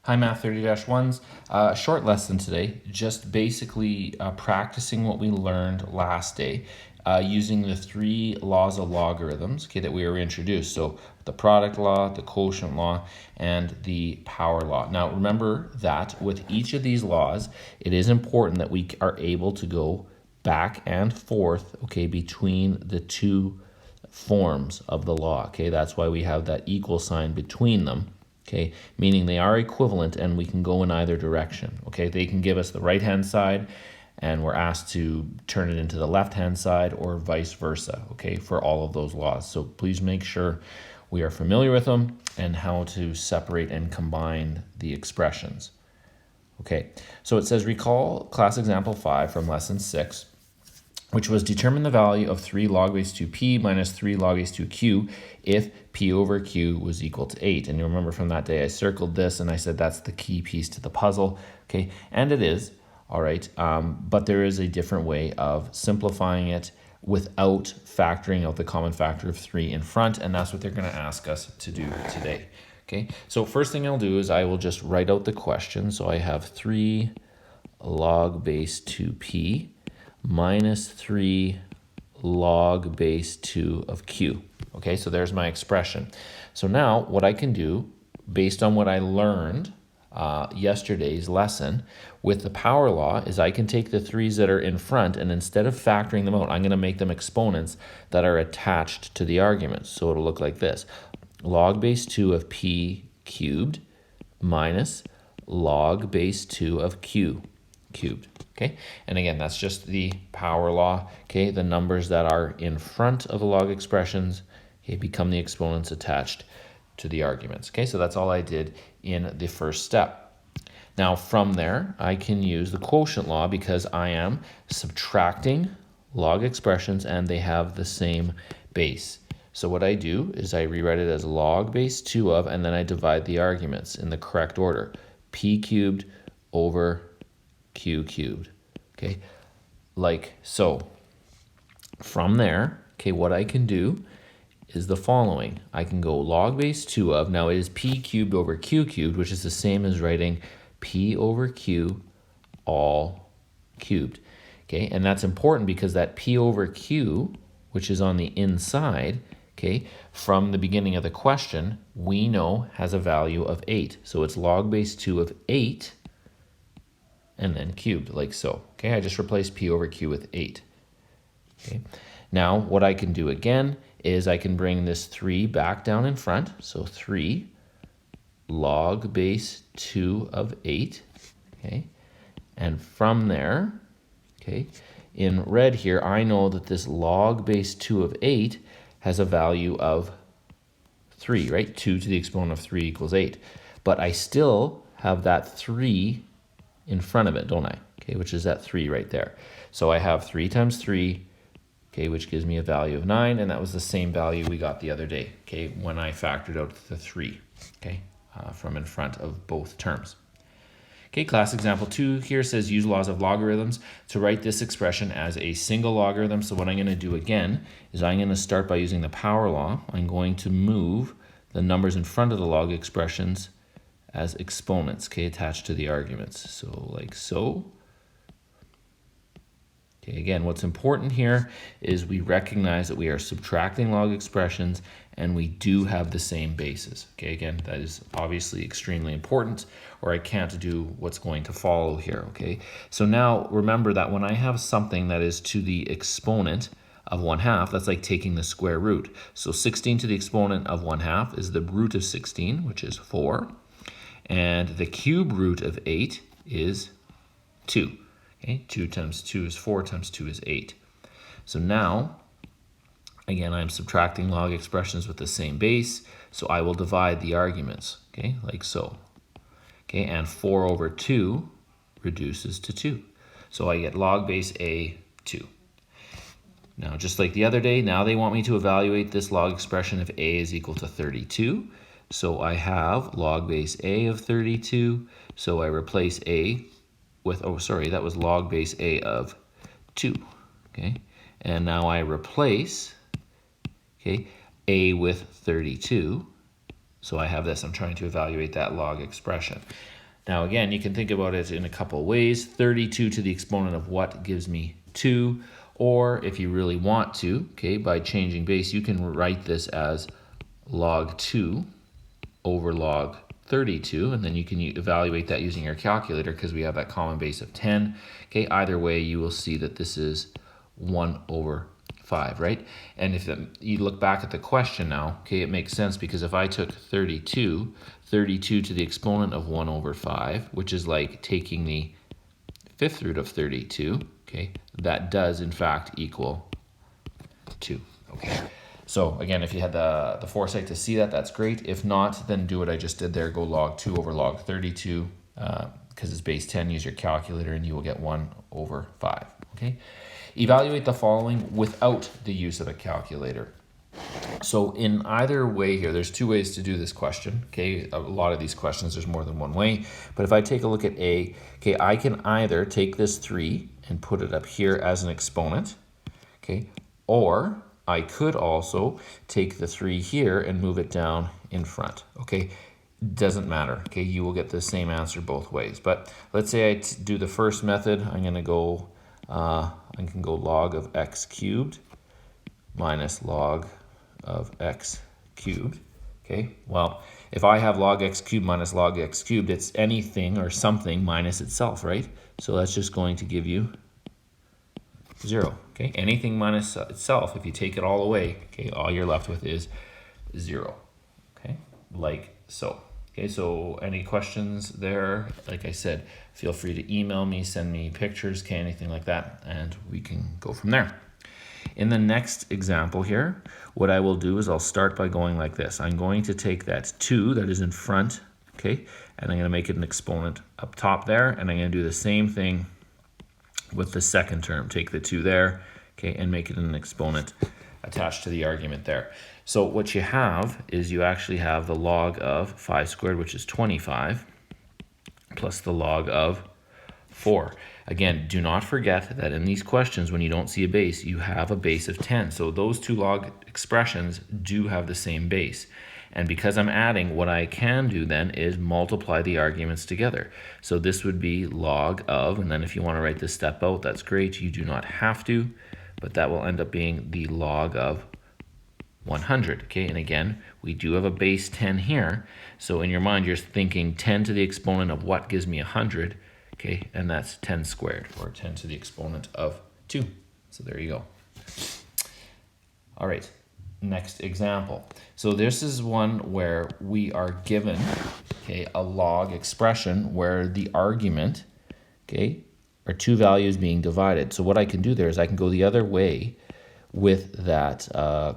Hi, Math 30-1s. Short lesson today, just basically practicing what we learned last day using the three laws of logarithms, okay, that we were introduced. So the product law, the quotient law, and the power law. Now remember that with each of these laws, it is important that we are able to go back and forth, okay, between the two forms of the law, okay? That's why we have that equal sign between them. Okay, meaning they are equivalent and we can go in either direction. Okay, they can give us the right hand side and we're asked to turn it into the left hand side or vice versa, okay, for all of those laws. So please make sure we are familiar with them and how to separate and combine the expressions. Okay, so it says recall class example 5 from lesson 6, which was determine the value of 3 log base 2p minus 3 log base 2q if p over q was equal to 8. And you remember from that day I circled this and I said that's the key piece to the puzzle, okay? And it is, all right, but there is a different way of simplifying it without factoring out the common factor of 3 in front, and that's what they're going to ask us to do today, okay? So first thing I'll do is I will just write out the question. So I have 3 log base 2p minus 3 log base 2 of q. Okay, so there's my expression. So now what I can do, based on what I learned yesterday's lesson with the power law, is I can take the 3's that are in front and instead of factoring them out, I'm going to make them exponents that are attached to the arguments. So it'll look like this. Log base 2 of p cubed minus log base 2 of q cubed. Okay, and again, that's just the power law. Okay, the numbers that are in front of the log expressions, okay, become the exponents attached to the arguments. Okay, so that's all I did in the first step. Now from there, I can use the quotient law because I am subtracting log expressions and they have the same base. So what I do is I rewrite it as log base 2 of, and then I divide the arguments in the correct order. P cubed over q cubed, okay, like so. From there, okay, what I can do is the following. I can go log base 2 of, now it is p cubed over q cubed, which is the same as writing p over q all cubed, okay, and that's important because that p over q, which is on the inside, okay, from the beginning of the question, we know has a value of 8. So it's log base 2 of 8 and then cubed, like so. Okay, I just replaced p over q with 8. Okay, now what I can do again is I can bring this 3 back down in front. So 3 log base 2 of 8. Okay, and from there, okay, in red here, I know that this log base 2 of 8 has a value of 3, right? 2 to the exponent of 3 equals 8. But I still have that 3 in front of it, don't I? Okay, which is that 3 right there. So I have 3 times 3, okay, which gives me a value of 9, and that was the same value we got the other day, okay, when I factored out the 3, okay, from in front of both terms. Okay, class example 2 here says use laws of logarithms to write this expression as a single logarithm. So what I'm going to do again is I'm going to start by using the power law. I'm going to move the numbers in front of the log expressions as exponents, okay, attached to the arguments. So like so. Okay, again, what's important here is we recognize that we are subtracting log expressions and we do have the same bases. Okay, again, that is obviously extremely important or I can't do what's going to follow here, okay? So now remember that when I have something that is to the exponent of 1/2, that's like taking the square root. So 16 to the exponent of 1/2 is the root of 16, which is 4. And the cube root of 8 is 2. Okay, 2 times 2 is 4 times 2 is 8. So now, again, I'm subtracting log expressions with the same base, so I will divide the arguments, okay, like so. Okay, and 4 over 2 reduces to 2. So I get log base a 2. Now, just like the other day, now they want me to evaluate this log expression if a is equal to 32. So I have log base a of 32. So I replace a with, oh, sorry, that was log base a of 2. Okay, and now I replace, okay, a with 32. So I have this. I'm trying to evaluate that log expression. Now, again, you can think about it in a couple of ways. 32 to the exponent of what gives me 2. Or if you really want to, okay, by changing base, you can write this as log 2 over log 32, and then you can evaluate that using your calculator because we have that common base of 10. Okay, either way, you will see that this is 1 over 5, right? And if you look back at the question now, okay, it makes sense because if I took 32 to the exponent of 1 over 5, which is like taking the fifth root of 32, okay, that does in fact equal 2, okay? So again, if you had the foresight to see that, that's great. If not, then do what I just did there. Go log 2 over log 32, because it's base 10, use your calculator, and you will get 1 over 5, okay? Evaluate the following without the use of a calculator. So in either way here, there's two ways to do this question, okay? A lot of these questions, there's more than one way. But if I take a look at A, okay, I can either take this 3 and put it up here as an exponent, okay? Or I could also take the 3 here and move it down in front, okay? Doesn't matter, okay? You will get the same answer both ways. But let's say I do the first method. I'm going to go, I can go log of x cubed minus log of x cubed, okay? Well, if I have log x cubed minus log x cubed, it's anything or something minus itself, right? So that's just going to give you 0, okay? Anything minus itself, if you take it all away, okay, all you're left with is 0, okay? Like so. Okay, so any questions there? Like I said, feel free to email me, send me pictures, okay, anything like that, and we can go from there. In the next example here, what I will do is I'll start by going like this. I'm going to take that 2 that is in front, okay, and I'm going to make it an exponent up top there, and I'm going to do the same thing with the second term. Take the 2 there, okay, and make it an exponent attached to the argument there. So what you have is you actually have the log of 5 squared, which is 25, plus the log of 4. Again, do not forget that in these questions, when you don't see a base, you have a base of 10. So those two log expressions do have the same base. And because I'm adding, what I can do then is multiply the arguments together. So this would be log of, and then if you want to write this step out, that's great. You do not have to, but that will end up being the log of 100, okay? And again, we do have a base 10 here. So in your mind, you're thinking 10 to the exponent of what gives me 100, okay? And that's 10 squared, or 10 to the exponent of 2. So there you go. All right, next example. So this is one where we are given, okay, a log expression where the argument, okay, are two values being divided. So what I can do there is I can go the other way with that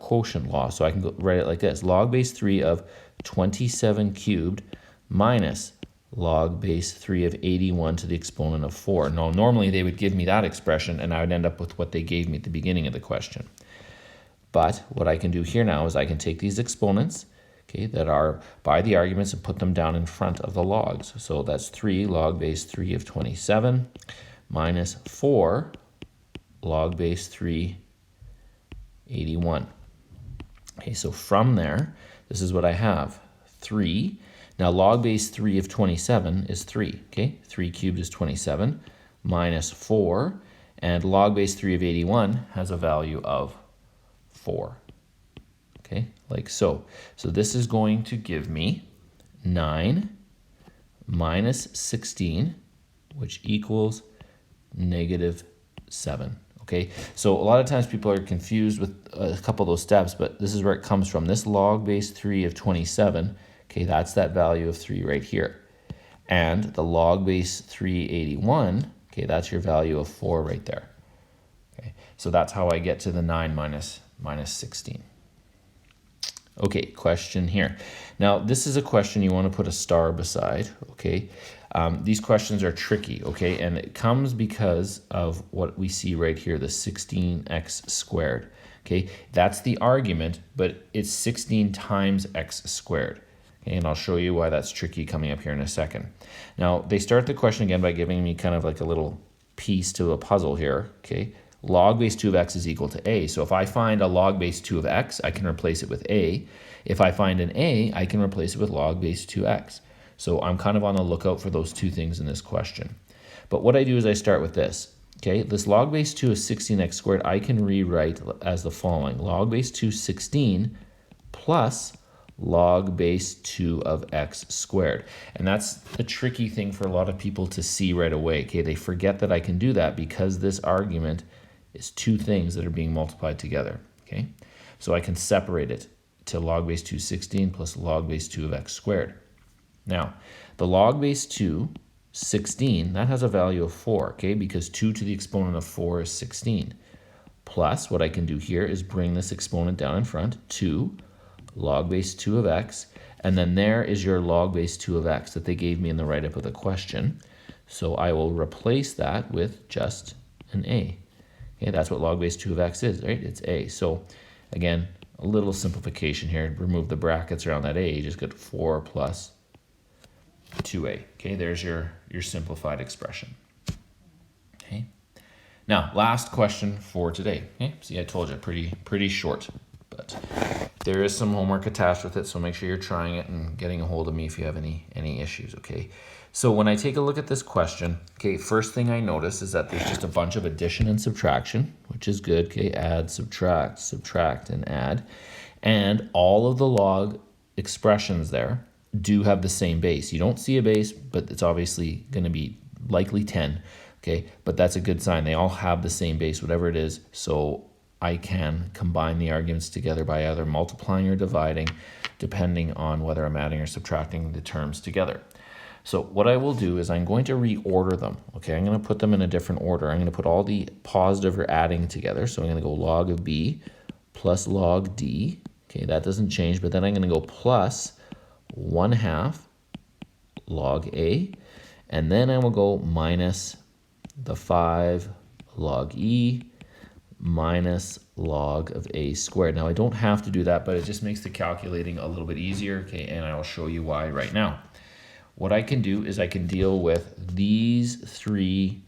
quotient law. So I can write it like this: log base 3 of 27 cubed minus log base 3 of 81 to the exponent of 4. Now, normally they would give me that expression, and I would end up with what they gave me at the beginning of the question. But what I can do here now is I can take these exponents, okay, that are by the arguments and put them down in front of the logs. So that's 3 log base 3 of 27 minus 4 log base 3 81. Okay, so from there, this is what I have. 3. Now log base 3 of 27 is 3. Okay, 3 cubed is 27 minus 4. And log base 3 of 81 has a value of 4. Okay, like so. So this is going to give me 9 minus 16, which equals negative 7. Okay, so a lot of times people are confused with a couple of those steps, but this is where it comes from. This log base 3 of 27, okay, that's that value of 3 right here. And the log base 381, okay, that's your value of 4 right there. Okay, so that's how I get to the 9 minus 16. Okay, question here. Now, this is a question you want to put a star beside, okay? These questions are tricky, okay? And it comes because of what we see right here, the 16x squared, okay? That's the argument, but it's 16 times x squared. Okay, and I'll show you why that's tricky coming up here in a second. Now, they start the question again by giving me kind of like a little piece to a puzzle here, okay? log base 2 of x is equal to a. So if I find a log base 2 of x, I can replace it with a. If I find an a, I can replace it with log base 2x. So I'm kind of on the lookout for those two things in this question. But what I do is I start with this. Okay, this log base 2 is 16x squared. I can rewrite as the following. Log base 2 is 16 plus log base 2 of x squared. And that's the tricky thing for a lot of people to see right away. Okay, they forget that I can do that because this argument is two things that are being multiplied together. Okay, so I can separate it to log base 2 16 plus log base 2 of x squared. Now, the log base 2, 16, that has a value of 4, okay, because 2 to the exponent of 4 is 16. Plus, what I can do here is bring this exponent down in front, 2 log base 2 of x, and then there is your log base 2 of x that they gave me in the write-up of the question. So I will replace that with just an a. Okay, that's what log base 2 of x is, right? It's a. So again, a little simplification here. Remove the brackets around that a. You just get 4 plus 2a. Okay, there's your simplified expression. Okay. Now, last question for today. Okay, see, I told you, pretty short, but there is some homework attached with it, so make sure you're trying it and getting a hold of me if you have any issues. Okay. So when I take a look at this question, okay, first thing I notice is that there's just a bunch of addition and subtraction, which is good. Okay, add, subtract, and add. And all of the log expressions there do have the same base. You don't see a base, but it's obviously going to be likely 10. Okay, but that's a good sign. They all have the same base, whatever it is. So I can combine the arguments together by either multiplying or dividing, depending on whether I'm adding or subtracting the terms together. So what I will do is I'm going to reorder them. Okay, I'm going to put them in a different order. I'm going to put all the positive or adding together. So I'm going to go log of b plus log d. Okay, that doesn't change, but then I'm going to go plus 1/2 log a, and then I will go minus the 5 log e minus log of a squared. Now I don't have to do that, but it just makes the calculating a little bit easier. Okay, and I'll show you why right now. What I can do is I can deal with these three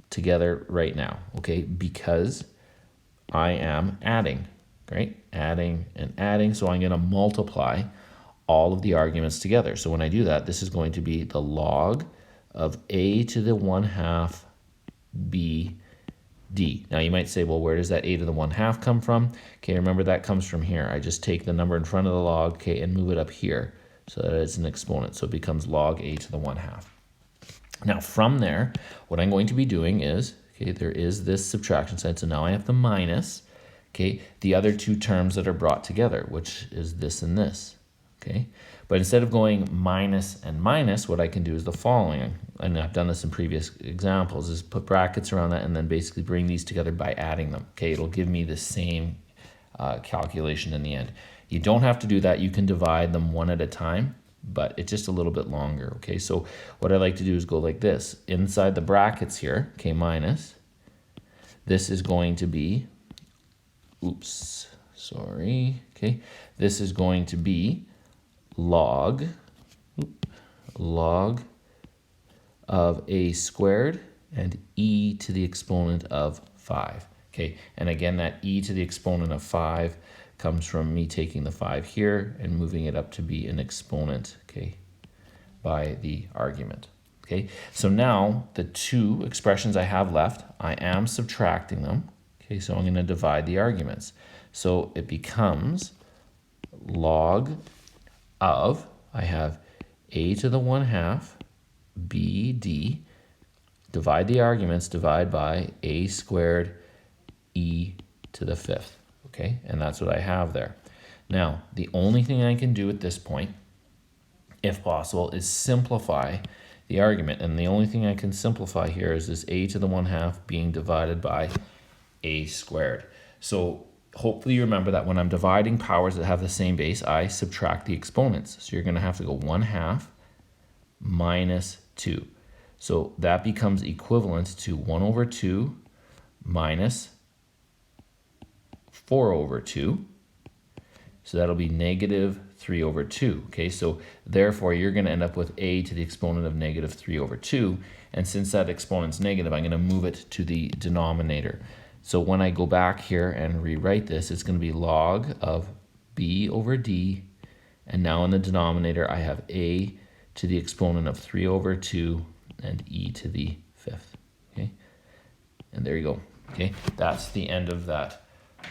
together right now, okay, because I am adding, right? Adding and adding, so I'm going to multiply all of the arguments together. So when I do that, this is going to be the log of a to the 1/2 b d. Now you might say, well, where does that a to the 1/2 come from? Okay, remember that comes from here. I just take the number in front of the log, okay, and move it up here so that it's an exponent. So it becomes log a to the 1/2. Now from there, what I'm going to be doing is, okay, there is this subtraction sign. So now I have the minus, okay, the other two terms that are brought together, which is this and this, okay? But instead of going minus and minus, what I can do is the following, and I've done this in previous examples, is put brackets around that and then basically bring these together by adding them. Okay, it'll give me the same calculation in the end. You don't have to do that. You can divide them one at a time, but it's just a little bit longer. Okay, so what I like to do is go like this. Inside the brackets here, okay, minus, this is going to be, okay, this is going to be log of a squared and e to the exponent of 5. Okay, and again, that e to the exponent of 5 comes from me taking the 5 here and moving it up to be an exponent, okay, by the argument. Okay, so now the two expressions I have left, I am subtracting them. Okay, so I'm going to divide the arguments. So it becomes log of, I have a to the 1/2 bd, divide the arguments, divide by a squared e to the 5th. Okay, and that's what I have there. Now, the only thing I can do at this point, if possible, is simplify the argument. And the only thing I can simplify here is this a to the 1/2 being divided by a squared. So hopefully you remember that when I'm dividing powers that have the same base, I subtract the exponents. So you're going to have to go 1/2 minus 2. So that becomes equivalent to 1/2 minus 4/2. So that'll be negative 3/2. Okay, so therefore you're going to end up with a to the exponent of negative 3/2. And since that exponent's negative, I'm going to move it to the denominator. So when I go back here and rewrite this, it's going to be log of b over d. And now in the denominator, I have a to the exponent of 3 over 2 and e to the 5th. Okay, and there you go. Okay, that's the end of that